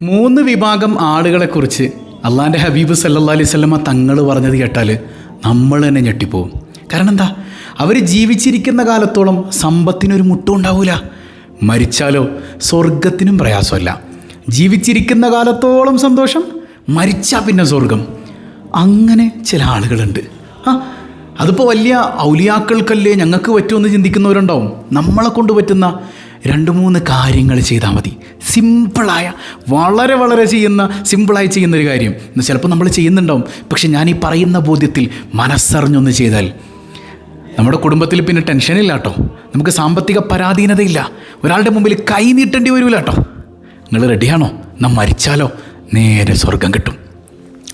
മൂന്ന് വിഭാഗം ആളുകളെക്കുറിച്ച് അള്ളാൻ്റെ ഹബീബ് സല്ലല്ലാഹു അലൈഹി വസല്ലമ തങ്ങൾ പറഞ്ഞത് കേട്ടാൽ നമ്മൾ തന്നെ ഞെട്ടിപ്പോവും. കാരണം എന്താ, അവർ ജീവിച്ചിരിക്കുന്ന കാലത്തോളം സമ്പത്തിനൊരു മുട്ടും ഉണ്ടാവില്ല, മരിച്ചാലോ സ്വർഗത്തിനും പ്രയാസമല്ല. ജീവിച്ചിരിക്കുന്ന കാലത്തോളം സന്തോഷം, മരിച്ചാൽ പിന്നെ സ്വർഗം. അങ്ങനെ ചില ആളുകളുണ്ട്. അതിപ്പോൾ വലിയ ഔലിയാക്കൾക്കല്ലേ ഞങ്ങൾക്ക് പറ്റുമെന്ന് ചിന്തിക്കുന്നവരുണ്ടാവും. നമ്മളെ കൊണ്ട് പറ്റുന്ന 2-3 കാര്യങ്ങൾ ചെയ്താൽ മതി. സിമ്പിളായ, വളരെ വളരെ സിമ്പിളായി ചെയ്യുന്നൊരു കാര്യം ചിലപ്പോൾ നമ്മൾ ചെയ്യുന്നുണ്ടാവും. പക്ഷെ ഞാൻ ഈ പറയുന്ന ബോധ്യത്തിൽ മനസ്സറിഞ്ഞൊന്ന് ചെയ്താൽ നമ്മുടെ കുടുംബത്തിൽ പിന്നെ ടെൻഷനില്ല കേട്ടോ, നമുക്ക് സാമ്പത്തിക പരാധീനതയില്ല, ഒരാളുടെ മുമ്പിൽ കൈ നീട്ടേണ്ടി വരില്ല കേട്ടോ. നിങ്ങൾ റെഡിയാണോ? നാം മരിച്ചാലോ നേരെ സ്വർഗം കിട്ടും.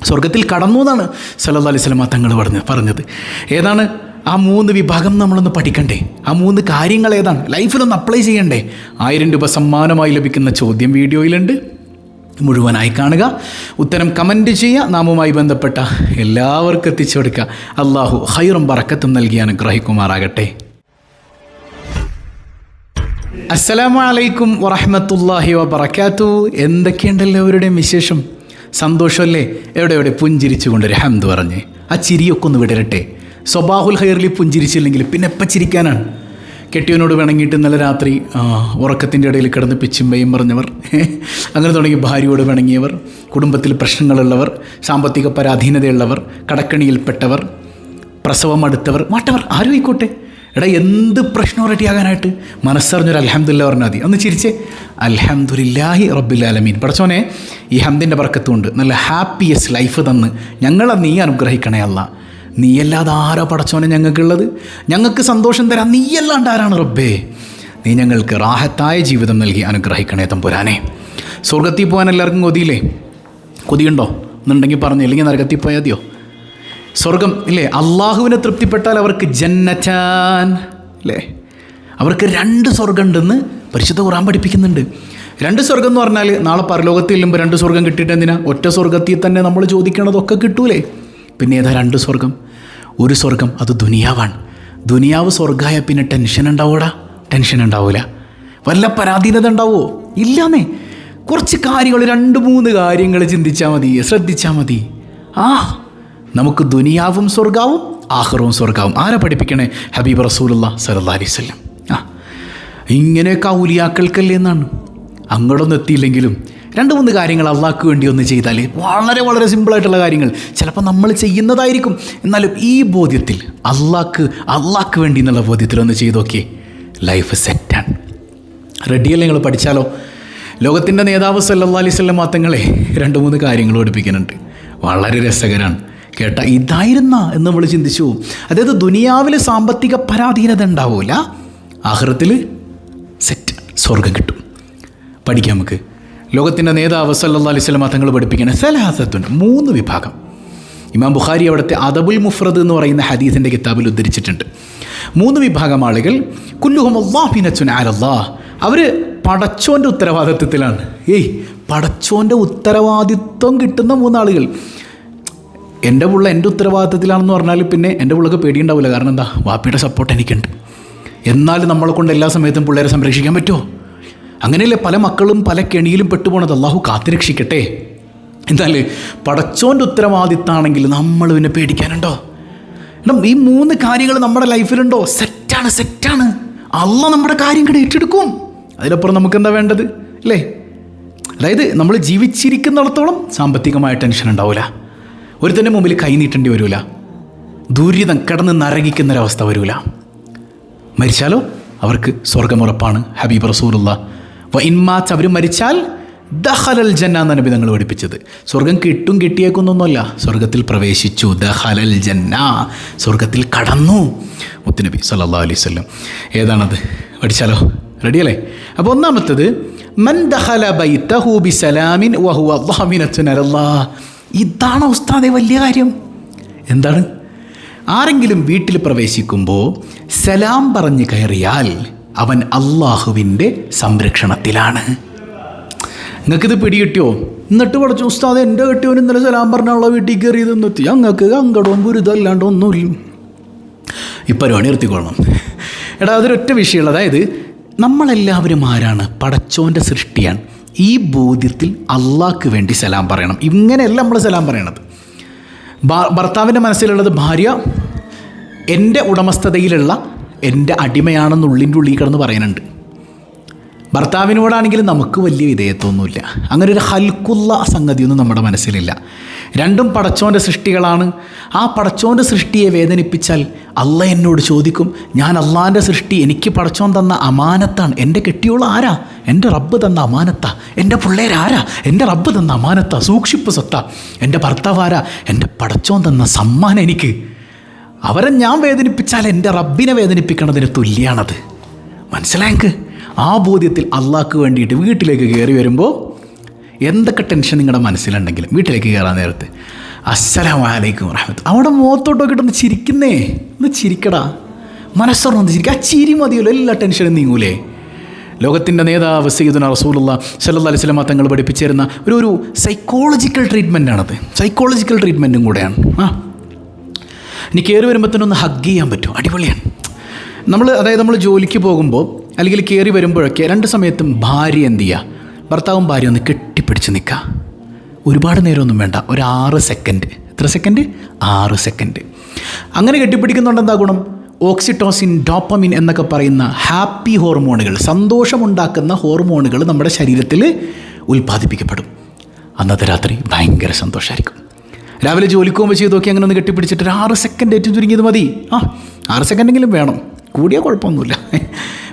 സ്വർഗത്തിൽ കടന്നു എന്നാണ് സല്ലല്ലാഹു അലൈഹി വസല്ലമ തങ്ങൾ പറഞ്ഞത്. ഏതാണ് ആ 3 വിഭാഗം? നമ്മളൊന്ന് പഠിക്കണ്ടേ? ആ 3 കാര്യങ്ങൾ ഏതാണ്? ലൈഫിലൊന്ന് അപ്ലൈ ചെയ്യണ്ടേ? 1000 രൂപ സമ്മാനമായി ലഭിക്കുന്ന ചോദ്യം വീഡിയോയിലുണ്ട്, മുഴുവനായി കാണുക, ഉത്തരം കമൻറ്റ് ചെയ്യുക, നാമുമായി ബന്ധപ്പെട്ട എല്ലാവർക്കും എത്തിച്ചു കൊടുക്കുക. അള്ളാഹു ഖൈറും ബറക്കത്തും നൽകി അനുഗ്രഹിക്കുമാറാകട്ടെ. അസ്സലാമു അലൈക്കും വറഹ്മത്തുള്ളാഹി വബറകാതുഹു. എന്തൊക്കെയുണ്ട് എല്ലാവരുടെയും വിശേഷം? സന്തോഷമല്ലേ? എവിടെ പുഞ്ചിരിച്ചു കൊണ്ടൊരു ഹംദ് പറഞ്ഞ് ആ ചിരിയൊക്കെ ഒന്ന് വിടരട്ടെ. സ്വബാഹുൽ ഖൈറിൽ പുഞ്ചിരിച്ചില്ലെങ്കിൽ പിന്നെ എപ്പം ചിരിക്കാനാണ്? കെട്ടിയവനോട് പിണങ്ങിയിട്ട് ഇന്നലെ രാത്രി ഉറക്കത്തിൻ്റെ ഇടയിൽ കിടന്ന് പിച്ചുമ്പയും പറഞ്ഞവർ, അങ്ങനെ തുടങ്ങി ഭാര്യയോട് പിണങ്ങിയവർ, കുടുംബത്തിൽ പ്രശ്നങ്ങളുള്ളവർ, സാമ്പത്തിക പരാധീനതയുള്ളവർ, കടക്കണിയിൽപ്പെട്ടവർ, പ്രസവം അടുത്തവർ, മാറ്റവർ, ആരും ആയിക്കോട്ടെ. എടാ, എന്ത് പ്രശ്നം റെഡിയാകാനായിട്ട് മനസ്സറിഞ്ഞൊരു അൽഹംദുലില്ലാ പറഞ്ഞാൽ മതി. ഒന്ന് ചിരിച്ചേ, അൽഹംദുലില്ലാഹി റബ്ബിൽ ആലമീൻ. പടച്ചോനെ, ഈ ഹംദിൻ്റെ ബർക്കത്തുകൊണ്ട് നല്ല ഹാപ്പിയസ്റ്റ് ലൈഫ് തന്ന് ഞങ്ങളെ നീ അനുഗ്രഹിക്കണേ അല്ലാ. നീയല്ലാതെ ആരോ പടച്ചോനെ ഞങ്ങൾക്കുള്ളത്? ഞങ്ങൾക്ക് സന്തോഷം തരാൻ നീയല്ലാണ്ട് ആരാണ് റബ്ബേ? നീ ഞങ്ങൾക്ക് റാഹത്തായ ജീവിതം നൽകി അനുഗ്രഹിക്കണേ തമ്പുരാനെ. സ്വർഗത്തിൽ പോകാൻ എല്ലാവർക്കും കൊതിയില്ലേ? കൊതിയുണ്ടോ? എന്നുണ്ടെങ്കിൽ പറഞ്ഞു, ഇല്ലെങ്കിൽ നരകത്തിൽ പോയാൽ മതിയോ? സ്വർഗം ഇല്ലേ? അള്ളാഹുവിനെ തൃപ്തിപ്പെട്ടാൽ അവർക്ക് ജന്നറ്റാൻ അല്ലേ? അവർക്ക് 2 സ്വർഗം ഉണ്ടെന്ന് പരിശുദ്ധ ഖുർആൻ പഠിപ്പിക്കുന്നുണ്ട്. 2 സ്വർഗം എന്ന് പറഞ്ഞാൽ നാളെ പരലോകത്തിൽ ചെല്ലുമ്പോൾ 2 സ്വർഗം കിട്ടിയിട്ട് എന്തിനാ? ഒറ്റ സ്വർഗത്തിൽ തന്നെ നമ്മൾ ചോദിക്കണതൊക്കെ കിട്ടൂലേ? പിന്നെ ഏതാ 2 സ്വർഗം? ഒരു സ്വർഗം അത് ദുനിയാവാണ്. ദുനിയാവ് സ്വർഗമായ പിന്നെ ടെൻഷൻ ഉണ്ടാവൂടാ? ടെൻഷൻ ഉണ്ടാവില്ല. വല്ല പരാധീനത ഉണ്ടാവുമോ? ഇല്ലാന്നേ. കുറച്ച് കാര്യങ്ങൾ, 2-3 കാര്യങ്ങൾ ചിന്തിച്ചാൽ മതി, ശ്രദ്ധിച്ചാൽ മതി. നമുക്ക് ദുനിയാവും സ്വർഗാവും ആഖിറവും സ്വർഗാവും. ആരാ പഠിപ്പിക്കണേ? ഹബീബ് റസൂലുള്ളാഹി സ്വല്ലല്ലാഹി അലൈഹി വസല്ലം. ഇങ്ങനെയൊക്കെ ഔലിയാക്കൾക്കല്ലേ എന്നാണ്. അങ്ങോട്ടൊന്നും എത്തിയില്ലെങ്കിലും 2-3 കാര്യങ്ങൾ അള്ളാഹ്ക്ക് വേണ്ടി ഒന്ന് ചെയ്താൽ, വളരെ വളരെ സിമ്പിളായിട്ടുള്ള കാര്യങ്ങൾ ചിലപ്പോൾ നമ്മൾ ചെയ്യുന്നതായിരിക്കും, എന്നാലും ഈ ബോധ്യത്തിൽ അള്ളാഹ്ക്ക് വേണ്ടി എന്നുള്ള ബോധ്യത്തിൽ ഒന്ന് ചെയ്ത് നോക്കിയേ, ലൈഫ് സെറ്റാണ്. റെഡിയല്ലേ? നിങ്ങൾ പഠിച്ചാലോ? ലോകത്തിൻ്റെ നേതാവ് സല്ലല്ലാഹു അലൈഹി വസല്ലം തങ്ങളെ 2-3 കാര്യങ്ങൾ പഠിപ്പിക്കുന്നുണ്ട്. വളരെ രസകരമാണ് കേട്ട. ഇതായിരുന്ന എന്ന് നമ്മൾ ചിന്തിച്ചു. അതായത് ദുനിയാവിൽ സാമ്പത്തിക പരാധീനത ഉണ്ടാവില്ല, ആഖിറത്തിൽ സെറ്റ് സ്വർഗം കിട്ടും. പഠിക്കാം നമുക്ക്. ലോകത്തിൻ്റെ നേതാവ് സല്ലല്ലാഹു അലൈഹി വസല്ലം തങ്ങൾ പഠിപ്പിക്കുന്ന സലാസത്തുൻ 3 വിഭാഗം. ഇമാം ബുഖാരി അവിടുത്തെ അദബുൽ മുഫ്രദ് എന്ന് പറയുന്ന ഹദീസിൻ്റെ കിതാബിൽ ഉദ്ധരിച്ചിട്ടുണ്ട്. 3 വിഭാഗം ആളുകൾ, കുല്ലുഹും അല്ലാഹിനത്തുൻ അലല്ലാഹ്, അവർ പടച്ചോൻ്റെ ഉത്തരവാദിത്വത്തിലാണ്. പടച്ചോൻ്റെ ഉത്തരവാദിത്വം കിട്ടുന്ന 3 ആളുകൾ. എൻ്റെ പുള്ള എൻ്റെ ഉത്തരവാദിത്തത്തിലാണെന്ന് പറഞ്ഞാൽ പിന്നെ എൻ്റെ പുള്ളക്ക് പേടിയുണ്ടാവില്ല. കാരണം എന്താ? വാപ്പിയുടെ സപ്പോർട്ട് എനിക്കുണ്ട്. എന്നാലും നമ്മളെ കൊണ്ട് എല്ലാ സമയത്തും പിള്ളേരെ സംരക്ഷിക്കാൻ പറ്റുമോ? അങ്ങനെയല്ലേ പല മക്കളും പല കെണിയിലും പെട്ടുപോണത്. അള്ളാഹു കാത്തുരക്ഷിക്കട്ടെ. എന്നാൽ പടച്ചോൻ്റെ ഉത്തരവാദിത്തമാണെങ്കിൽ നമ്മൾ പിന്നെ പേടിക്കാനുണ്ടോ? ഈ 3 കാര്യങ്ങൾ നമ്മുടെ ലൈഫിലുണ്ടോ? സെറ്റാണ്. അള്ളാഹ് നമ്മുടെ കാര്യങ്ങൾ ഏറ്റെടുക്കും. അതിലപ്പുറം നമുക്കെന്താ വേണ്ടത് അല്ലേ? അതായത് നമ്മൾ ജീവിച്ചിരിക്കുന്നിടത്തോളം സാമ്പത്തികമായ ടെൻഷൻ ഉണ്ടാവില്ല, ഒരുത്തൻ്റെ മുമ്പിൽ കൈ നീട്ടേണ്ടി വരില്ല, ദുരിതം കിടന്ന് നരകിക്കുന്നൊരവസ്ഥ വരില്ല. മരിച്ചാലോ അവർക്ക് സ്വർഗമുറപ്പാണ്. ഹബീബ് റസൂലുള്ളാഹി വഇൻമാത്ത്, അവർ മരിച്ചാൽ ദഖലൽ ജന്ന എന്ന നബി തങ്ങൾ പഠിപ്പിച്ചത്. സ്വർഗം കിട്ടിയേക്കുന്നൊന്നുമല്ല, സ്വർഗത്തിൽ പ്രവേശിച്ചു. ദഖലൽ ജന്ന, സ്വർഗത്തിൽ കടന്നു മുത്തുനബി സല്ലല്ലാഹു അലൈഹി വസല്ലം. ഏതാണത്? പഠിച്ചാലോ? റെഡിയല്ലേ? അപ്പോൾ ഒന്നാമത്തത്, മൻ ദഖല ബൈതഹു ബിസലാമിൻ വഹുവ ളാമിനത്തുൻ അലല്ലാഹ്. ഇതാണ് ഉസ്താദെ വലിയ കാര്യം. എന്താണ്? ആരെങ്കിലും വീട്ടിൽ പ്രവേശിക്കുമ്പോൾ സലാം പറഞ്ഞ് കയറിയാൽ അവൻ അള്ളാഹുവിൻ്റെ സംരക്ഷണത്തിലാണ്. നിങ്ങൾക്കിത് പിടികിട്ടിയോ? എന്നിട്ട് പഠിച്ചു ഉസ്താദ്, എൻ്റെ കെട്ടിയവൻ ഇന്നലെ സലാം പറഞ്ഞുള്ള വീട്ടിൽ കയറിയതെന്നെത്തി, ഞങ്ങൾക്ക് അങ്കടവും ഗുരുതല്ലാണ്ട് ഒന്നുമില്ല. ഈ പരിപാടി നിർത്തിക്കൊള്ളണം. എടാ, അതൊരൊറ്റ വിഷയമുള്ള, അതായത് നമ്മളെല്ലാവരും ആരാണ്? പടച്ചോൻ്റെ സൃഷ്ടിയാണ്. ഈ ബോധ്യത്തിൽ അള്ളാഹ്ക്ക് വേണ്ടി സലാം പറയണം. ഇങ്ങനെയല്ല നമ്മൾ സലാം പറയണത്. ഭർത്താവിൻ്റെ മനസ്സിലുള്ളത് ഭാര്യ എൻ്റെ ഉടമസ്ഥതയിലുള്ള എൻ്റെ അടിമയാണെന്ന് ഉള്ളിൻ്റെ ഉള്ളിൽ കിടന്ന് പറയുന്നുണ്ട്. ഭർത്താവിനോടാണെങ്കിലും നമുക്ക് വലിയ വിധേയത്വമൊന്നുമില്ല. അങ്ങനെ ഒരു ഹൽക്കുള്ള സംഗതിയൊന്നും നമ്മുടെ മനസ്സിലില്ല. രണ്ടും പടച്ചോൻ്റെ സൃഷ്ടികളാണ്. ആ പടച്ചോൻ്റെ സൃഷ്ടിയെ വേദനിപ്പിച്ചാൽ അള്ളാഹ് എന്നോട് ചോദിക്കും, ഞാൻ അള്ളാഹിൻ്റെ സൃഷ്ടി എനിക്ക് പടച്ചോൻ തന്ന അമാനത്താണ്. എൻ്റെ കെട്ടിയോളം ആരാ? എൻ്റെ റബ്ബ് തന്ന അമാനത്താ. എൻ്റെ പിള്ളേരാരാ? എൻ്റെ റബ്ബ് തന്ന അമാനത്താ, സൂക്ഷിപ്പ് സ്വത്താ. എൻ്റെ ഭർത്താവ് ആരാ? എൻ്റെ പടച്ചോൻ തന്ന സമ്മാനം എനിക്ക്. അവരെ ഞാൻ വേദനിപ്പിച്ചാൽ എൻ്റെ റബ്ബിനെ വേദനിപ്പിക്കണതിന് തുല്യാണത്. മനസ്സിലായെങ്കിൽ ആ ബോധ്യത്തിൽ അള്ളാഹ്ക്ക് വേണ്ടിയിട്ട് വീട്ടിലേക്ക് കയറി വരുമ്പോൾ എന്തൊക്കെ ടെൻഷൻ നിങ്ങളുടെ മനസ്സിലുണ്ടെങ്കിലും വീട്ടിലേക്ക് കയറാൻ നേരത്ത് അസ്സലാമു അലൈക്കും വറഹ്മത്തുള്ളാഹി, അവിടെ മുഖത്തോട്ടൊക്കെ ഇട്ടൊന്ന് ചിരിക്കുന്നേ, ഒന്ന് ചിരിക്കടാ, മനസ്സൊന്ന് ചിരിക്കുക. ആ ചിരി മതിയല്ലോ, എല്ലാ ടെൻഷനും നീങ്ങൂലേ. ലോകത്തിൻ്റെ നേതാവ് സയ്യിദുനാ റസൂലുള്ളാഹി സ്വല്ലല്ലാഹു അലൈഹി വസല്ലം തങ്ങൾ പഠിപ്പിച്ചിരുന്ന ഒരു സൈക്കോളജിക്കൽ ട്രീറ്റ്മെൻറ്റാണത്. സൈക്കോളജിക്കൽ ട്രീറ്റ്മെൻറ്റും കൂടെയാണ്. ഇനി കയറി വരുമ്പോഴത്തേനൊന്ന് ഹഗ് ചെയ്യാൻ പറ്റും, അടിപൊളിയാണ്. നമ്മൾ ജോലിക്ക് പോകുമ്പോൾ അല്ലെങ്കിൽ കയറി വരുമ്പോഴൊക്കെ രണ്ട് സമയത്തും ഭാര്യ എന്ത് ചെയ്യുക, ഭർത്താവും ഭാര്യ ഒന്ന് കെട്ടിപ്പിടിച്ച് നിൽക്കുക. ഒരുപാട് നേരമൊന്നും വേണ്ട, ഒരു 6 സെക്കൻഡ്. എത്ര സെക്കൻഡ്? 6 സെക്കൻഡ്. അങ്ങനെ കെട്ടിപ്പിടിക്കുന്നുണ്ട് എന്താ ഗുണം? ഓക്സിറ്റോസിൻ, ഡോപ്പമിൻ എന്നൊക്കെ പറയുന്ന ഹാപ്പി ഹോർമോണുകൾ, സന്തോഷമുണ്ടാക്കുന്ന ഹോർമോണുകൾ നമ്മുടെ ശരീരത്തിൽ ഉൽപ്പാദിപ്പിക്കപ്പെടും. അന്നത്തെ രാത്രി ഭയങ്കര സന്തോഷമായിരിക്കും. രാവിലെ ജോലിക്ക് പോകുമ്പോൾ ചെയ്ത് നോക്കി അങ്ങനെ ഒന്ന് കെട്ടിപ്പിടിച്ചിട്ട് ഒരു 6 സെക്കൻഡ് ഏറ്റവും ചുരുങ്ങിയത് മതി. 6 സെക്കൻഡെങ്കിലും വേണം, കൂടിയാൽ കുഴപ്പമൊന്നുമില്ല.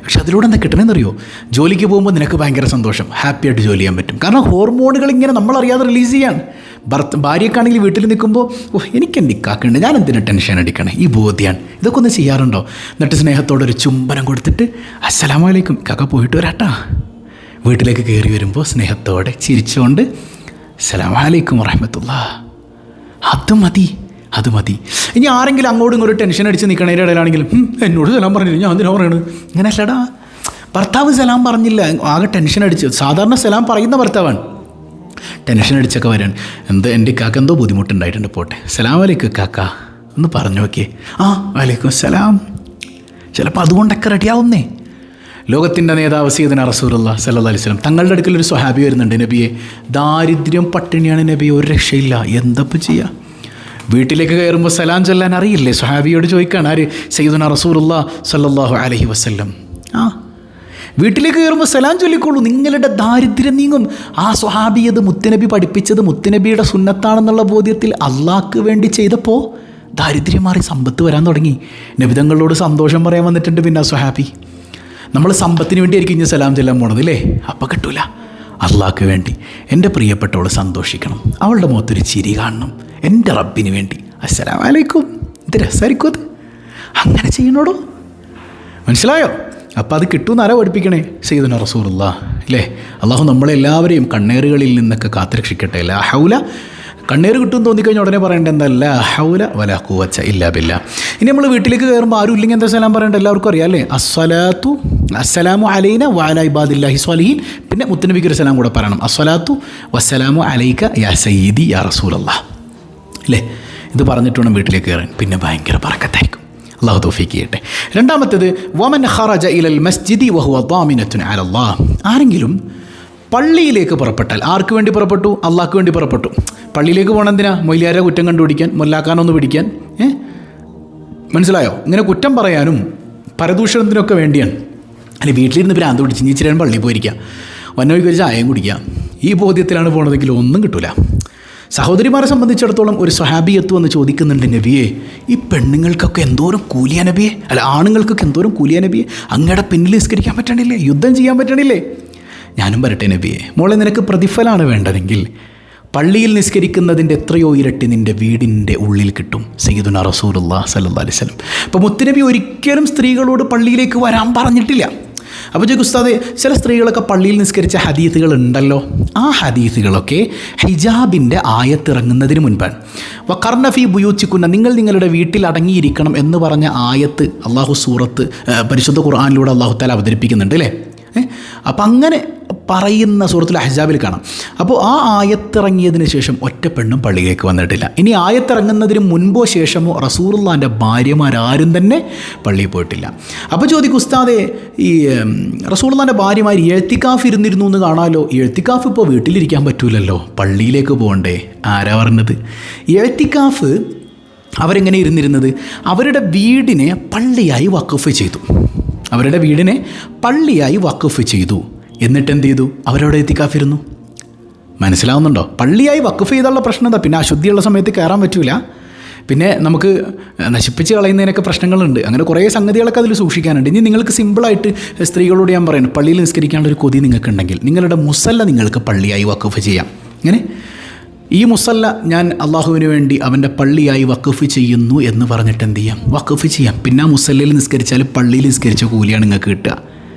പക്ഷെ അതിലൂടെ എന്താ കിട്ടണമെന്നറിയോ? ജോലിക്ക് പോകുമ്പോൾ നിനക്ക് ഭയങ്കര സന്തോഷം, ഹാപ്പിയായിട്ട് ജോലി ചെയ്യാൻ പറ്റും. കാരണം ഹോർമോണുകൾ ഇങ്ങനെ നമ്മളറിയാതെ റിലീസ് ചെയ്യാൻ. ഭാര്യക്കാണെങ്കിൽ വീട്ടിൽ നിൽക്കുമ്പോൾ എനിക്കെൻ്റെ ഇക്കാക്കുണ്ട്, ഞാൻ എന്തിനാ ടെൻഷൻ അടിക്കണേ, ഈ ബോധ്യമാണ്. ഇതൊക്കെ ഒന്ന് ചെയ്യാറുണ്ടോ? എന്നിട്ട് സ്നേഹത്തോടൊരു ചുംബനം കൊടുത്തിട്ട് അസ്സലാമു അലൈക്കും, ഇക്കാക്ക പോയിട്ട് വരാട്ടാ. വീട്ടിലേക്ക് കയറി വരുമ്പോൾ സ്നേഹത്തോടെ ചിരിച്ചുകൊണ്ട് അസ്സലാമു അലൈക്കും വറഹ്മത്തുള്ളാഹി. അത് മതി. ഇനി ആരെങ്കിലും അങ്ങോട്ടും ഇങ്ങോട്ട് ടെൻഷൻ അടിച്ച് നിൽക്കണതിൻ്റെ ഇടയിലാണെങ്കിലും എന്നോട് സലാം പറഞ്ഞില്ല, ഞാൻ എന്തിനാ പറയണത്? ഇങ്ങനെ അല്ലടാ, ഭർത്താവ് സലാം പറഞ്ഞില്ല, ആകെ ടെൻഷൻ അടിച്ച്. സാധാരണ സലാം പറയുന്ന ഭർത്താവാണ്, ടെൻഷൻ അടിച്ചൊക്കെ വരാൻ. എൻ്റെ കാക്ക എന്തോ ബുദ്ധിമുട്ടുണ്ടായിട്ടുണ്ട്, പോട്ടെ, സലാം അലൈക്കും കാക്ക ഒന്ന് പറഞ്ഞു നോക്കിയേ. വലൈക്കും സലാം. ചിലപ്പോൾ അതുകൊണ്ടൊക്കെ റെഡിയാവുന്നേ. ലോകത്തിൻ്റെ നേതാവ് സയ്യിദുനാ റസൂലുള്ളാഹി സ്വല്ലല്ലാഹു അലൈഹി വസല്ലം തങ്ങളുടെ അടുക്കൽ ഒരു സ്വഹാബി വരുന്നുണ്ട്. നബിയെ, ദാരിദ്ര്യം പട്ടിണിയാണ് നബിയെ, ഒരു രക്ഷയില്ല, എന്തപ്പോൾ ചെയ്യുക? വീട്ടിലേക്ക് കയറുമ്പോൾ സലാം ചൊല്ലാൻ അറിയില്ലേ? സ്വഹാബിയോട് ചോദിക്കുകയാണ്. ആര്? സയ്യിദുനാ റസൂലുള്ളാഹി സ്വല്ലല്ലാഹു അലൈഹി വസല്ലം. വീട്ടിലേക്ക് കയറുമ്പോൾ സലാം ചൊല്ലിക്കോളൂ, നിങ്ങളുടെ ദാരിദ്ര്യം നീങ്ങും. ആ സ്വഹാബിയത് മുത്തുനബി പഠിപ്പിച്ചത് മുത്തുനബിയുടെ സുന്നത്താണെന്നുള്ള ബോധ്യത്തിൽ അള്ളാഹ്ക്ക് വേണ്ടി ചെയ്തപ്പോൾ ദാരിദ്ര്യം മാറി സമ്പത്ത് വരാൻ തുടങ്ങി. നബിതങ്ങളോട് സന്തോഷം പറയാൻ വന്നിട്ടുണ്ട്. പിന്നെ സ്വഹാബി, നമ്മൾ സമ്പത്തിന് വേണ്ടിയായിരിക്കും ഇനി സലാം ചെല്ലാൻ പോണത് അല്ലേ? അപ്പം കിട്ടൂല. അള്ളാഹ്ക്ക് വേണ്ടി എൻ്റെ പ്രിയപ്പെട്ടവൾ സന്തോഷിക്കണം, അവളുടെ മുഖത്തൊരു ചിരി കാണണം, എൻ്റെ റബ്ബിന് വേണ്ടി അസ്സലാമു അലൈക്കും. ഇത് രസമായിരിക്കും അത്. അങ്ങനെ ചെയ്യണോടോ, മനസ്സിലായോ? അപ്പം അത് കിട്ടുമെന്ന് ആരാ പഠിപ്പിക്കണേ? സയ്യിദുനാ റസൂലുള്ളാഹി അല്ലേ? അള്ളാഹു നമ്മളെല്ലാവരെയും കണ്ണേറുകളിൽ നിന്നൊക്കെ കാത്തുരക്ഷിക്കട്ടെ. ലാ ഹൗല, കണ്ണേറ് കിട്ടുമെന്ന് തോന്നിക്കഴിഞ്ഞാൽ ഉടനെ പറയേണ്ട എന്താ? ലാ ഹൗല വലാ ഖുവത ഇല്ലാ ബില്ലാ. ഇനി നമ്മൾ വീട്ടിലേക്ക് കയറുമ്പോൾ ആരും ഇല്ലെങ്കിൽ എന്താ സലാം പറയേണ്ടത്? എല്ലാവർക്കും അറിയാം അല്ലേ? അസ്സലാമു അലൈന വഅലാ ഇബാദില്ലാഹി സ്വാലിഹീൻ. പിന്നെ മുത്തുനബിക്ക് ഒരു സലാം കൂടെ പറയണം, അസ്സലാത്തു വസ്സലാമു അലൈക യാ സയ്യിദി യാ റസൂലല്ലാഹ് അല്ലേ? ഇത് പറഞ്ഞിട്ട് വേണം വീട്ടിലേക്ക് കയറാൻ. പിന്നെ ഭയങ്കര ബറക്കത്തായിരിക്കും. അല്ലാഹു തൗഫീഖ് ചെയ്യട്ടെ. രണ്ടാമത്തേത്, വമൻ ഖറജ ഇലൽ മസ്ജിദി വഹുവ ളാമിനത്തുൻ അലല്ലാഹ്. ആരെങ്കിലും പള്ളിയിലേക്ക് പുറപ്പെട്ടാൽ, ആർക്ക് വേണ്ടി പുറപ്പെട്ടു? അള്ളാഹ്ക്ക് വേണ്ടി പുറപ്പെട്ടു. പള്ളിയിലേക്ക് പോകണം എന്തിനാ? മൊയ്ലിയാരെ കുറ്റം കണ്ടുപിടിക്കാൻ, മൊല്ലാക്കാനൊന്ന് പിടിക്കാൻ, മനസ്സിലായോ? ഇങ്ങനെ കുറ്റം പറയാനും പരദൂഷണത്തിനൊക്കെ വേണ്ടിയാണ്. അല്ലെ വീട്ടിലിരുന്ന് ഭ്രാന്ത് പിടിച്ച് നീച്ചിരാൻ പള്ളിയിൽ പോയിരിക്കുക, വന്നവയ്ക്ക് ഒരു ചായയും കുടിക്കുക. ഈ ബോധ്യത്തിലാണ് പോണതെങ്കിൽ ഒന്നും കിട്ടൂല. സഹോദരിമാരെ സംബന്ധിച്ചിടത്തോളം ഒരു സ്വഹാബിയത്ത് വന്ന് ചോദിക്കുന്നുണ്ട്, നബിയെ, ഈ പെണ്ണുങ്ങൾക്കൊക്കെ എന്തോരം കൂലിയാ നബിയെ, അല്ല ആണുങ്ങൾക്കൊക്കെ എന്തോരം കൂലിയാ നബിയെ, അങ്ങയുടെ പിന്നിൽ നിസ്കരിക്കാൻ പറ്റണില്ലേ, യുദ്ധം ചെയ്യാൻ പറ്റണില്ലേ? ഞാനും വരട്ടെ നബിയെ. മോളെ, നിനക്ക് പ്രതിഫലമാണ് വേണ്ടതെങ്കിൽ പള്ളിയിൽ നിസ്കരിക്കുന്നതിൻ്റെ എത്രയോ ഇരട്ടി നിൻ്റെ വീടിൻ്റെ ഉള്ളിൽ കിട്ടും. സയ്യിദുനാ റസൂലുള്ളാഹി സ്വല്ലല്ലാഹു അലൈഹി വസല്ലം. അപ്പോൾ മുത്തുനബി ഒരിക്കലും സ്ത്രീകളോട് പള്ളിയിലേക്ക് വരാൻ പറഞ്ഞിട്ടില്ല. അപ്പോൾ ചോദിക്കും, ഉസ്താദേ, ചില സ്ത്രീകളൊക്കെ പള്ളിയിൽ നിസ്കരിച്ച ഹദീസുകൾ ഉണ്ടല്ലോ. ആ ഹദീസുകളൊക്കെ ഹിജാബിൻ്റെ ആയത്തിറങ്ങുന്നതിന് മുൻപാണ്. വഖർന ഫീ ബുയൂത്തികുന്ന, നിങ്ങൾ നിങ്ങളുടെ വീട്ടിൽ അടങ്ങിയിരിക്കണം എന്ന് പറഞ്ഞ ആയത്ത് അള്ളാഹു സൂറത്ത് പരിശുദ്ധ ഖുർആനിലൂടെ അള്ളാഹു തആല അവതരിപ്പിക്കുന്നുണ്ട് അല്ലേ? അപ്പം അങ്ങനെ പറയുന്ന സൂറത്തുൽ അഹ്സാബിൽ കാണാം. അപ്പോൾ ആ ആയത്തിറങ്ങിയതിന് ശേഷം ഒറ്റ പെണ്ണും പള്ളിയിലേക്ക് വന്നിട്ടില്ല. ഇനി ആയത്തിറങ്ങുന്നതിന് മുൻപോ ശേഷമോ റസൂലുള്ളാഹിൻ്റെ ഭാര്യമാരാരും തന്നെ പള്ളിയിൽ പോയിട്ടില്ല. അപ്പോൾ ചോദിക്കും, ഉസ്താദേ, ഈ റസൂലുള്ളാഹിൻ്റെ ഭാര്യമാർ എഴുത്തിക്കാഫ് ഇരുന്നിരുന്നു എന്ന് കാണാമല്ലോ. എഴുത്തിക്കാഫ് ഇപ്പോൾ വീട്ടിലിരിക്കാൻ പറ്റൂലല്ലോ, പള്ളിയിലേക്ക് പോകണ്ടേ? ആരാ പറഞ്ഞത്? എഴുത്തിക്കാഫ് അവരെങ്ങനെ ഇരുന്നിരുന്നത്? അവരുടെ വീടിനെ പള്ളിയായി വഖഫ് ചെയ്തു. അവരുടെ വീടിനെ പള്ളിയായി വഖഫ് ചെയ്തു. എന്നിട്ട് എന്ത് ചെയ്തു? അവരവിടെ എത്തിക്കാഫിരുന്നു. മനസ്സിലാവുന്നുണ്ടോ? പള്ളിയായി വഖഫ് ചെയ്തുള്ള പ്രശ്നം എന്താ? പിന്നെ അശുദ്ധിയുള്ള സമയത്ത് കയറാൻ പറ്റൂല, പിന്നെ നമുക്ക് നശിപ്പിച്ച് കളയുന്നതിനൊക്കെ പ്രശ്നങ്ങളുണ്ട്. അങ്ങനെ കുറേ സംഗതികളൊക്കെ അതിൽ സൂക്ഷിക്കാനുണ്ട്. ഇനി നിങ്ങൾക്ക് സിമ്പിളായിട്ട് സ്ത്രീകളോട് ഞാൻ പറയുന്നു, പള്ളിയിൽ നിസ്കരിക്കാനുള്ള ഒരു കൊതി നിങ്ങൾക്കുണ്ടെങ്കിൽ നിങ്ങളുടെ മുസല്ല നിങ്ങൾക്ക് പള്ളിയായി വഖഫ് ചെയ്യാം. ഇങ്ങനെ ഈ മുസല്ല ഞാൻ അള്ളാഹുവിന് വേണ്ടി അവൻ്റെ പള്ളിയായി വഖഫ് ചെയ്യുന്നു എന്ന് പറഞ്ഞിട്ട് എന്ത് ചെയ്യാം? വഖഫ് ചെയ്യാം. പിന്നെ ആ മുസല്ലയിൽ നിസ്കരിച്ചാൽ പള്ളിയിൽ നിസ്കരിച്ച കൂലിയാണ് നിങ്ങൾക്ക് കിട്ടുക.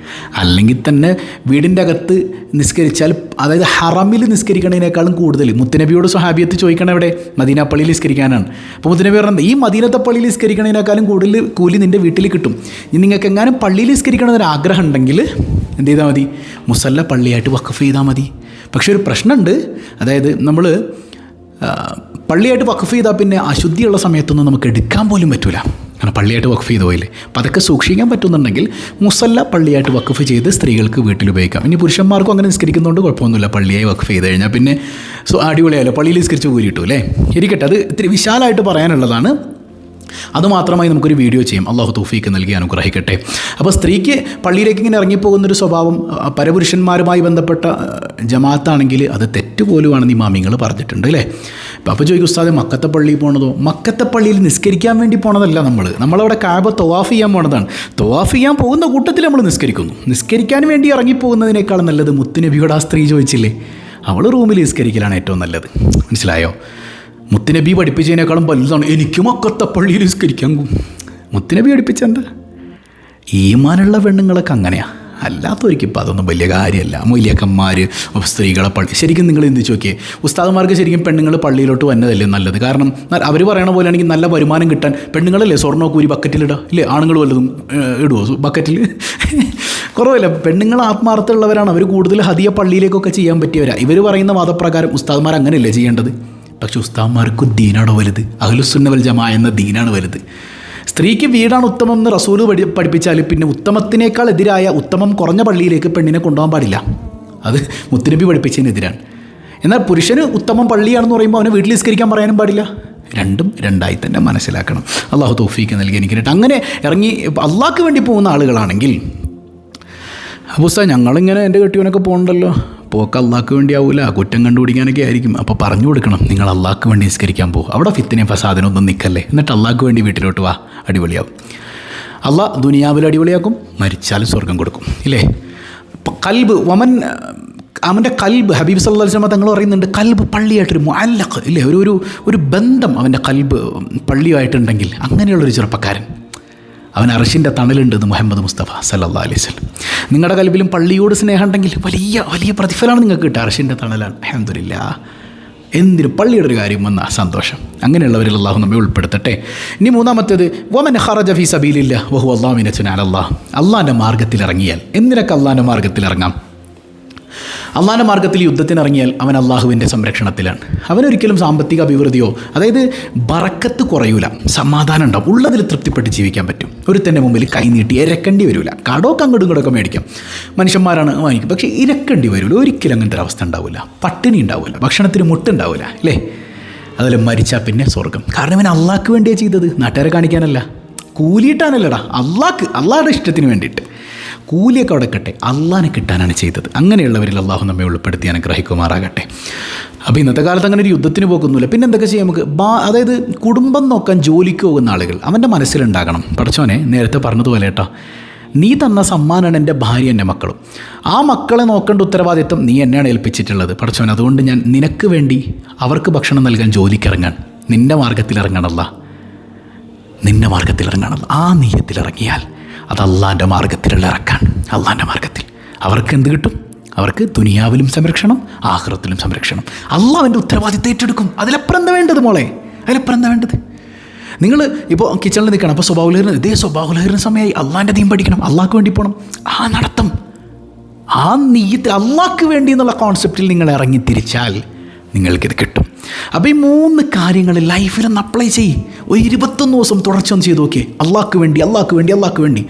അല്ലെങ്കിൽ തന്നെ വീടിൻ്റെ അകത്ത് നിസ്കരിച്ചാൽ, അതായത് ഹറമിൽ നിസ്കരിക്കണതിനേക്കാളും കൂടുതൽ മുത്തുനബിയോട് സ്വഹാബിയത്ത് ചോദിക്കണം എവിടെ? മദീന പള്ളിയിൽ നിസ്കരിക്കാനാണ്. അപ്പോൾ മുത്തുനബി പറഞ്ഞത്, ഈ മദീനത്തെ പള്ളിയിൽ നിസ്കരിക്കണതിനേക്കാളും കൂടുതൽ കൂലി നിൻ്റെ വീട്ടിൽ കിട്ടും. ഇനി നിങ്ങൾക്ക് എങ്ങാനും പള്ളിയിൽ നിസ്കരിക്കണമെന്നൊരു ആഗ്രഹം ഉണ്ടെങ്കിൽ എന്ത് ചെയ്താൽ മതി? മുസല്ല പള്ളിയായിട്ട് വഖഫ് ചെയ്താൽ മതി. പക്ഷേ ഒരു പ്രശ്നമുണ്ട്, അതായത് നമ്മൾ പള്ളിയായിട്ട് വഖഫ് ചെയ്താൽ പിന്നെ അശുദ്ധിയുള്ള സമയത്തൊന്നും നമുക്ക് എടുക്കാൻ പോലും പറ്റില്ല. കാരണം പള്ളിയായിട്ട് വഖഫ് ചെയ്ത് പോയില്ലേ. അപ്പോൾ അതൊക്കെ സൂക്ഷിക്കാൻ പറ്റുന്നുണ്ടെങ്കിൽ മുസല്ല പള്ളിയായിട്ട് വഖഫ് ചെയ്ത് സ്ത്രീകൾക്ക് വീട്ടിൽ ഉപയോഗിക്കാം. ഇനി പുരുഷന്മാർക്കും അങ്ങനെ നിസ്കരിക്കുന്നതുകൊണ്ട് കുഴപ്പമൊന്നുമില്ല. പള്ളിയായി വഖഫ് ചെയ്ത് കഴിഞ്ഞാൽ പിന്നെ അടിപൊളിയായാലോ, പള്ളിയിൽ നിസ്കരിച്ച് കൂലി കിട്ടും അല്ലേ? ഇരിക്കട്ടെ, അത് ഇത്തിരി വിശാലമായിട്ട് പറയാനുള്ളതാണ്. അതുമാത്രമായി നമുക്കൊരു വീഡിയോ ചെയ്യാം. അള്ളാഹു തൗഫീക്ക് നൽകി അനുഗ്രഹിക്കട്ടെ. അപ്പോൾ സ്ത്രീക്ക് പള്ളിയിലേക്ക് ഇങ്ങനെ ഇറങ്ങിപ്പോകുന്നൊരു സ്വഭാവം പരപുരുഷന്മാരുമായി ബന്ധപ്പെട്ട ജമാഅത്താണെങ്കിൽ അത് തെറ്റുപോലുമാണെന്ന് ഇമാമിങ്ങൾ പറഞ്ഞിട്ടുണ്ട് അല്ലേ? അപ്പോൾ ചോദിക്കും, ഉസ്താദെ മക്കത്തെ പള്ളിയിൽ പോകണതോ? മക്കത്തെ പള്ളിയിൽ നിസ്കരിക്കാൻ വേണ്ടി പോണതല്ല. നമ്മളവിടെ കാബ തവാഫ് ചെയ്യാൻ പോണതാണ്. തവാഫ് ചെയ്യാൻ പോകുന്ന കൂട്ടത്തിൽ നമ്മൾ നിസ്കരിക്കുന്നു. നിസ്കരിക്കാൻ വേണ്ടി ഇറങ്ങിപ്പോകുന്നതിനേക്കാൾ നല്ലത് മുത്തുനബിയോട് ആ സ്ത്രീ ചോദിച്ചില്ലേ, അവൾ റൂമിൽ നിസ്കരിക്കലാണ് ഏറ്റവും നല്ലത്. മനസ്സിലായോ? മുത്തുനബി പഠിപ്പിച്ചതിനേക്കാളും വലുതാണ് എനിക്ക് മക്കത്തെ പള്ളിയിൽ നിസ്കരിക്കാൻ. മുത്തുനബി പഠിപ്പിച്ചെന്താ? ഈമാനുള്ള പെണ്ണുങ്ങളൊക്കെ അങ്ങനെയാണ്. അല്ലാത്തവർക്ക് ഇപ്പം അതൊന്നും വലിയ കാര്യമല്ല. മൊയ്ലിയക്കന്മാർ സ്ത്രീകളെ പള്ളി, ശരിക്കും നിങ്ങൾ ചിന്തിച്ച് നോക്കിയേ, ഉസ്താദന്മാർക്ക് ശരിക്കും പെണ്ണുങ്ങൾ പള്ളിയിലോട്ട് വന്നതല്ലേ നല്ലത്? കാരണം അവർ പറയണ പോലെ ആണെങ്കിൽ നല്ല വരുമാനം കിട്ടാൻ പെണ്ണുങ്ങളല്ലേ സ്വർണ്ണമൊക്കെ ഒരു ബക്കറ്റിലിടുക ഇല്ലേ? ആണുങ്ങൾ വല്ലതും ഇടുമോ ബക്കറ്റിൽ? കുറവല്ല. പെണ്ണുങ്ങൾ ആത്മാർത്ഥമുള്ളവരാണ്. അവർ കൂടുതൽ ഹദിയ പള്ളിയിലേക്കൊക്കെ ചെയ്യാൻ പറ്റിയവരാണ്. ഇവർ പറയുന്ന വാദപ്രകാരം ഉസ്താദന്മാർ അങ്ങനെയല്ലേ ചെയ്യേണ്ടത്? പക്ഷെ ഉസ്താദന്മാർക്ക് ദീനാണോ വലുത്? അഹ്ലുസുന്ന വൽ ജമാഅ എന്ന ദീനാണ് വലുത്. സ്ത്രീക്ക് വീടാണ് ഉത്തമം എന്ന് റസൂല് പഠിപ്പിച്ചാൽ പിന്നെ ഉത്തമത്തിനേക്കാൾ എതിരായ ഉത്തമം കുറഞ്ഞ പള്ളിയിലേക്ക് പെണ്ണിനെ കൊണ്ടുപോകാൻ പാടില്ല. അത് മുത്തുനബി പഠിപ്പിച്ചതിനെതിരാണ്. എന്നാൽ പുരുഷന് ഉത്തമം പള്ളിയാണെന്ന് പറയുമ്പോൾ അവനെ വീട്ടിൽ നിസ്കരിക്കാൻ പറയാനും പാടില്ല. രണ്ടും രണ്ടായി തന്നെ മനസ്സിലാക്കണം. അള്ളാഹു തൗഫീക്ക് നൽകി എനിക്കിട്ട്. അങ്ങനെ ഇറങ്ങി അള്ളാഹ്ക്ക് വേണ്ടി പോകുന്ന ആളുകളാണെങ്കിൽ, അപ്പോൾ ഞങ്ങളിങ്ങനെ എൻ്റെ കെട്ടിയവനൊക്കെ പോകണ്ടല്ലോ, പോക്ക് അള്ളാഹ്ക്ക് വേണ്ടി ആവില്ല, കുറ്റം കണ്ടുപിടിക്കാനൊക്കെ ആയിരിക്കും. അപ്പോൾ പറഞ്ഞു കൊടുക്കണം, നിങ്ങൾ അള്ളാഹ്ക്ക് വേണ്ടി നിസ്കരിക്കാൻ പോകും, അവിടെ ഫിത്തിനെയും ഫസാദിനൊന്നും നിൽക്കല്ലേ, എന്നിട്ട് അള്ളാഹ്ക്ക് വേണ്ടി വീട്ടിലോട്ട് വാ, അടിപൊളിയാവും. അള്ളാഹ് ദുനിയാവിൽ അടിപൊളിയാക്കും, മരിച്ചാലും സ്വർഗം കൊടുക്കും ഇല്ലേ? കൽബ് അവൻ്റെ കൽബ്, ഹബീബ് സല്ലല്ലാഹു അലൈഹി വസല്ലം തങ്ങൾ പറയുന്നുണ്ട്, കൽബ് പള്ളിയായിട്ടൊരു മുഅല്ലഖ് ഇല്ലേ, ഒരു ബന്ധം അവൻ്റെ കൽബ് പള്ളിയുമായിട്ടുണ്ടെങ്കിൽ അങ്ങനെയുള്ളൊരു ചെറുപ്പക്കാരൻ, അവൻ അർശിൻ്റെ തണലുണ്ടെന്ന് മുഹമ്മദ് മുസ്തഫ സല്ലല്ലാഹു അലൈഹി വസല്ലം. നിങ്ങളുടെ കൽബിലും പള്ളിയോട് സ്നേഹം ഉണ്ടെങ്കിൽ വലിയ വലിയ പ്രതിഫലമാണ് നിങ്ങൾക്ക് കിട്ടുക. അർശിൻ്റെ തണലാണ്. അൽഹംദുലില്ലാഹ്. എന്തിനും പള്ളിയുടെ ഒരു കാര്യം വന്ന സന്തോഷം. അങ്ങനെയുള്ളവരിൽ അള്ളാഹു നമ്മെ ഉൾപ്പെടുത്തട്ടെ. ഇനി മൂന്നാമത്തേത്, വമൻ ഖറജ ഫീ സബീലില്ലാഹ് വഹുവ ളാമിനത്തുൻ അലല്ലാഹ്. അള്ളാഹിൻ്റെ മാർഗ്ഗത്തിൽ ഇറങ്ങിയാൽ, എന്തിനൊക്കെ അള്ളാഹിൻ്റെ മാർഗ്ഗത്തിൽ ഇറങ്ങാം? അള്ളാഹിൻ്റെ മാർഗ്ഗത്തിൽ യുദ്ധത്തിനിറങ്ങിയാൽ അവൻ അള്ളാഹുവിൻ്റെ സംരക്ഷണത്തിലാണ്. അവനൊരിക്കലും സാമ്പത്തിക അഭിവൃദ്ധിയോ, അതായത് ബറക്കത്ത് കുറയൂല, സമാധാനം ഉണ്ടാവും, ഉള്ളതിൽ തൃപ്തിപ്പെട്ട് ജീവിക്കാൻ പറ്റും. ഒരുത്തൻ്റെ മുമ്പിൽ കൈനീട്ടി ഇരക്കേണ്ടി വരില്ല. കടമൊക്കെ അങ്ങോട്ടും ഇങ്ങോട്ടൊക്കെ മേടിക്കാം, മനുഷ്യന്മാരാണ് വാങ്ങിക്കും, പക്ഷേ ഇരക്കേണ്ടി വരില്ല. ഒരിക്കലും അങ്ങനത്തെ ഒരു അവസ്ഥ ഉണ്ടാവില്ല. പട്ടിണി ഉണ്ടാവില്ല, ഭക്ഷണത്തിന് മുട്ടുണ്ടാവില്ല അല്ലേ? അതിൽ മരിച്ചാൽ പിന്നെ സ്വർഗം. കാരണം ഇവൻ അള്ളാഹ്ക്ക് വേണ്ടിയാണ് ചെയ്തത്, നാട്ടുകാരെ കാണിക്കാനല്ല, കൂലിയിട്ടാനല്ലടാ, അള്ളാഹുടെ ഇഷ്ടത്തിന് വേണ്ടിയിട്ട്. കൂലിയൊക്കെ അവിടെ കട്ടെ, അള്ളാഹിനെ കിട്ടാനാണ് ചെയ്തത്. അങ്ങനെയുള്ളവരിൽ അള്ളാഹു നമ്മെ ഉൾപ്പെടുത്തി അനുഗ്രഹിക്കുമാറാകട്ടെ. അപ്പോൾ ഇന്നത്തെ കാലത്ത് അങ്ങനെ ഒരു യുദ്ധത്തിന് പോകുന്നില്ല. പിന്നെ എന്തൊക്കെ ചെയ്യാം നമുക്ക്? അതായത് കുടുംബം നോക്കാൻ ജോലിക്ക് പോകുന്ന ആളുകൾ, അവൻ്റെ മനസ്സിലുണ്ടാകണം, പടച്ചോനെ നേരത്തെ പറഞ്ഞതുപോലെ കേട്ടോ, നീ തന്ന സമ്മാനമാണ് എൻ്റെ ഭാര്യ, എൻ്റെ മക്കളും. ആ മക്കളെ നോക്കേണ്ട ഉത്തരവാദിത്വം നീ എന്നെയാണ് ഏൽപ്പിച്ചിട്ടുള്ളത് പടച്ചോൻ. അതുകൊണ്ട് ഞാൻ നിനക്ക് വേണ്ടി അവർക്ക് ഭക്ഷണം നൽകാൻ ജോലിക്കിറങ്ങാൻ, നിൻ്റെ മാർഗ്ഗത്തിലിറങ്ങണമല്ല, നിൻ്റെ മാർഗ്ഗത്തിലിറങ്ങണമല്ല. ആ നീയത്തിലിറങ്ങിയാൽ അത് അള്ളാൻ്റെ മാർഗ്ഗത്തിലുള്ള ഇറക്കാൻ. അള്ളാൻ്റെ മാർഗ്ഗത്തിൽ അവർക്ക് എന്ത് കിട്ടും? അവർക്ക് ദുനിയാവിലും സംരക്ഷണം, ആഖിറത്തിലും സംരക്ഷണം. അള്ളാഹുവിൻ്റെ ഉത്തരവാദിത്തം ഏറ്റെടുക്കും. അതിലപ്പുറം എന്താ വേണ്ടത് മോളെ? അതിലപ്പുറം എന്താ വേണ്ടത്? നിങ്ങൾ ഇപ്പോൾ കിച്ചണിൽ നിൽക്കണം, അപ്പോൾ സ്വഭാവലഹീന, ഇതേ സ്വഭാവലഹീന സമയമായി അള്ളാൻ്റെ ദീൻ പഠിക്കണം, അള്ളാഹ്ക്ക് വേണ്ടി പോകണം. ആ നടത്തം ആ നീയത്തിൽ അള്ളാഹ്ക്ക് വേണ്ടി എന്നുള്ള കോൺസെപ്റ്റിൽ നിങ്ങൾ ഇറങ്ങിത്തിരിച്ചാൽ നിങ്ങൾക്കിത് കിട്ടും. അപ്പോൾ ഈ 3 കാര്യങ്ങൾ ലൈഫിലൊന്ന് അപ്ലൈ ചെയ്യും. ഒരു 21 ദിവസം തുടർച്ചയൊന്ന് ചെയ്ത് നോക്കിയേ. അള്ളാഹ്ക്ക് വേണ്ടി, അള്ളാഹ്ക്ക് വേണ്ടി, അള്ളാഹ്ക്ക് വേണ്ടി.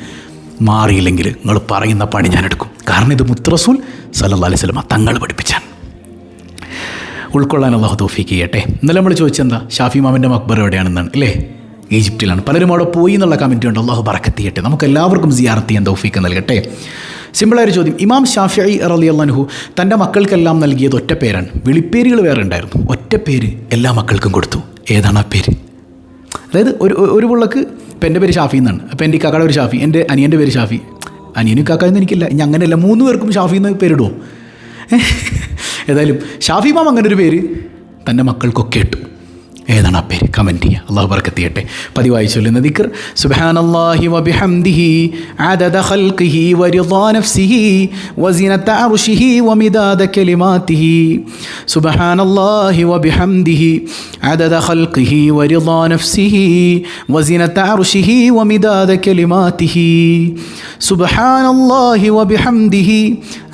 മാറിയില്ലെങ്കിൽ നിങ്ങൾ പറയുന്ന പണി ഞാൻ എടുക്കും. കാരണം ഇത് മുത്ത് റസൂൽ സല്ലല്ലാഹു അലൈഹി വസല്ലം തങ്ങൾ പഠിപ്പിച്ചാണ്. ഉൾക്കൊള്ളാൻ അള്ളാഹു തൗഫീഖ് ചെയ്യട്ടെ. ഇന്നലെ നമ്മൾ ചോദിച്ചെന്താ, ഷാഫി ഇമാമിൻ്റെ മക്ബർ എവിടെയാണെന്നാണ് അല്ലേ? ഈജിപ്തിലാണ്. പലരും അവിടെ പോയി എന്നുള്ള കമൻറ്റ് ഉണ്ട്. അള്ളാഹു ബറക്കത്ത് ചെയ്യട്ടെ, നമുക്ക് എല്ലാവർക്കും സിയാറത്ത് ചെയ്യാൻ തൗഫീഖ് നൽകട്ടെ. സിമ്പിളായൊരു ചോദ്യം. ഇമാം ഷാഫിഈ റളിയല്ലാഹു അൻഹു തൻ്റെ മക്കൾക്കെല്ലാം നൽകിയത് ഒറ്റ പേരാണ്. വിളിപ്പേരുകൾ വേറെ ഉണ്ടായിരുന്നു. ഒറ്റ പേര് എല്ലാ മക്കൾക്കും കൊടുത്തു. ഏതാണ് ആ പേര്? അതായത് ഒരു പുള്ളക്ക് ഇപ്പം എൻ്റെ പേര് ഷാഫി എന്നാണ്. അപ്പോൾ എൻ്റെ കാക്കയുടെ ഒരു ഷാഫി, എൻ്റെ അനിയൻ്റെ പേര് ഷാഫി. അനിയനും കാക്കായെന്ന് എനിക്കില്ല. ഇനി അങ്ങനെയല്ല, 3 പേർക്കും ഷാഫി എന്ന് പേരിടുമോ? ഏതായാലും ഷാഫി ഇമാം അങ്ങനെ ഒരു പേര് തൻ്റെ മക്കൾക്കൊക്കെ ഇട്ടു. ഏതാണ് ആ പേര്? കമൻറ്റ് ചെയ്യുക. അള്ളാഹു ബറക്കത്ത് ചെയ്യട്ടെ. പതിവായി ചൊല്ലുന്ന ദിക്ർ സുബ്ഹാനല്ലാഹി വബിഹംദിഹി അദദ ഖൽഖിഹി വറിളാ നഫ്സിഹി വസിനത അർശിഹി വമിദാദ കലിമാതിഹി. സുബ്ഹാനല്ലാഹി വബിഹംദിഹി അദദ ഖൽഖിഹി വറിളാ നഫ്സിഹി വസിനത അർശിഹി വമിദാദ കലിമാതിഹി. സുബ്ഹാനല്ലാഹി വബിഹംദിഹി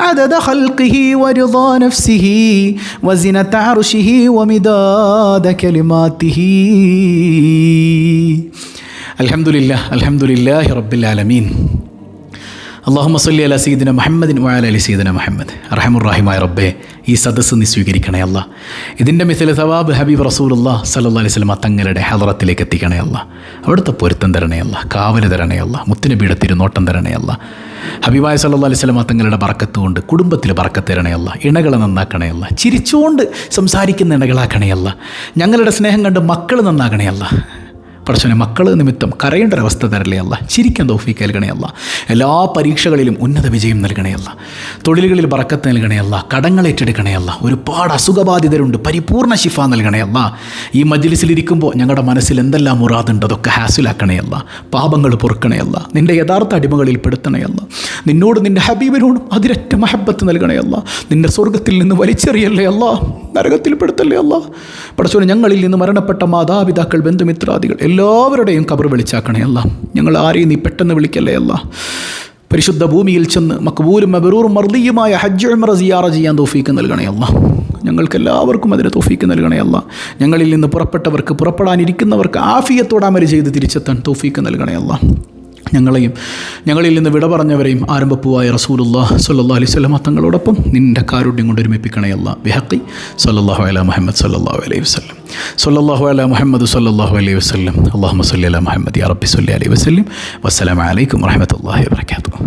അദദ ഖൽഖിഹി വറിളാ നഫ്സിഹി വസിനത അർശിഹി വമിദാദ കലിമാതിഹി. അൽഹംദുലില്ലാഹ് അൽഹംദുലില്ലാഹി റബ്ബിൽ ആലമീൻ. അല്ലാഹുമ്മ സ്വല്ലി അലാ സയ്യിദിന മുഹമ്മദിൻ വഅലാ അലി സയ്യിദിന മുഹമ്മദ്. അർഹമുർ റഹീമായ റബ്ബേ, ഈ സദസ്സ് നീ സ്വീകരിക്കണേ അല്ലാ. ഇതിൻ്റെ മിഥില സവാബ് ഹബീബ് റസൂലുള്ളാഹി സ്വല്ലല്ലാഹു അലൈഹി വസല്ലം തങ്ങളുടെ ഹളറത്തിലേക്ക് എത്തിക്കണേ അല്ലാ. അവിടുത്തെ പൊരുത്തം തരണേ അല്ലാ, കാവല് തരണേ അല്ലാ, മുത്തുനബിയുടെ തിരുനോട്ടം തരണേ അല്ലാ. ഹബീബായ സല്ലല്ലാഹു അലൈഹി വസല്ലം തങ്ങളുടെ ബറക്കത്ത് കൊണ്ട് കുടുംബത്തിൽ ബറക്കത്ത് തരണേ അല്ലാ. ഇണകളെ നന്നാക്കണേ അല്ലാ. ചിരിച്ചുകൊണ്ട് സംസാരിക്കുന്ന ഇണകളാക്കണേ അല്ലാ. ഞങ്ങളുടെ സ്നേഹം കണ്ട് മക്കൾ നന്നാക്കണേ അല്ലാ. പടച്ചോനെ, മക്കൾ നിമിത്തം കരയേണ്ട ഒരവസ്ഥ തരലേ അല്ല. ചിരിക്കാൻ തൗഫീഖ് നൽകണേ അല്ല. എല്ലാ പരീക്ഷകളിലും ഉന്നത വിജയം നൽകണേ അല്ല. തൊഴിലുകളിൽ ബറക്കത്ത് നൽകണേ അല്ല. കടങ്ങൾ ഏറ്റെടുക്കണേ അല്ല. ഒരുപാട് അസുഖബാധിതരുണ്ട്, പരിപൂർണ്ണ ശിഫ നൽകണേ അല്ല. ഈ മജ്ലിസിലിരിക്കുമ്പോൾ ഞങ്ങളുടെ മനസ്സിൽ എന്തെല്ലാം മുറാദുണ്ട് അതൊക്കെ ഹാസിലാക്കണേ അല്ല. പാപങ്ങൾ പൊറുക്കണേ അല്ല. നിൻ്റെ യഥാർത്ഥ അടിമകളിൽ പെടുത്തണേ അല്ല. നിന്നോട് നിൻ്റെ ഹബീബിനോടും അതിരറ്റ മഹബത്ത് നൽകണേ അല്ല. നിൻ്റെ സ്വർഗത്തിൽ നിന്ന് വലിച്ചെറിയല്ലേ അല്ല, നരകത്തിൽ പെടുത്തല്ലേ അല്ല. പടച്ചോനെ, ഞങ്ങളിൽ നിന്ന് മരണപ്പെട്ട മാതാപിതാക്കൾ, ബന്ധുമിത്രാദികൾ എല്ലാവരുടെയും ഖബർ വെളിച്ചാക്കണേ അല്ല. ഞങ്ങൾ ആരെയും നീ പെട്ടെന്ന് വിളിക്കല്ലേ അല്ല. പരിശുദ്ധ ഭൂമിയിൽ ചെന്ന് മഖ്ബൂലും മബ്റൂറും മർദിയുമായ ഹജ്ജ് ഉംറ സിയാറ ചെയ്യാൻ തൗഫീഖ് നൽകണേ അല്ല. ഞങ്ങൾക്കെല്ലാവർക്കും അതിന് തൗഫീഖ് നൽകണേ അല്ല. ഞങ്ങളിൽ നിന്ന് പുറപ്പെട്ടവർക്ക്, പുറപ്പെടാനിരിക്കുന്നവർക്ക് ആഫിയത്തോടെ അമൽ ചെയ്ത് തിരിച്ചെത്താൻ തൗഫീഖ് നൽകണേ അല്ല. ഞങ്ങളിൽ നിന്ന് വിട പറഞ്ഞവരെയും ആരംഭപ്പൂവായ റസൂലുള്ളാഹി സ്വല്ലല്ലാഹു അലൈഹി വസല്ലം തങ്ങളോടൊപ്പം നിൻ്റെ കാരുണ്യം കൊണ്ട് ഒരുമിപ്പിക്കണേ അല്ലാ. ബിഹഖി സ്വല്ലല്ലാഹു അലാ മുഹമ്മദ് സ്വല്ലല്ലാഹു അലൈഹി വസല്ലം. സ്വല്ലല്ലാഹു അലാ മുഹമ്മദ് സ്വല്ലല്ലാഹു അലൈഹി വസല്ലം. അല്ലാഹുമ്മ സ്വല്ലി അലാ മുഹമ്മദ് യാ റബ്ബി സ്വല്ലി അലൈഹി വസല്ലം. വസ്സലാമു അലൈക്കും വറഹ്മത്തുള്ളാഹി വബറകാതുഹു.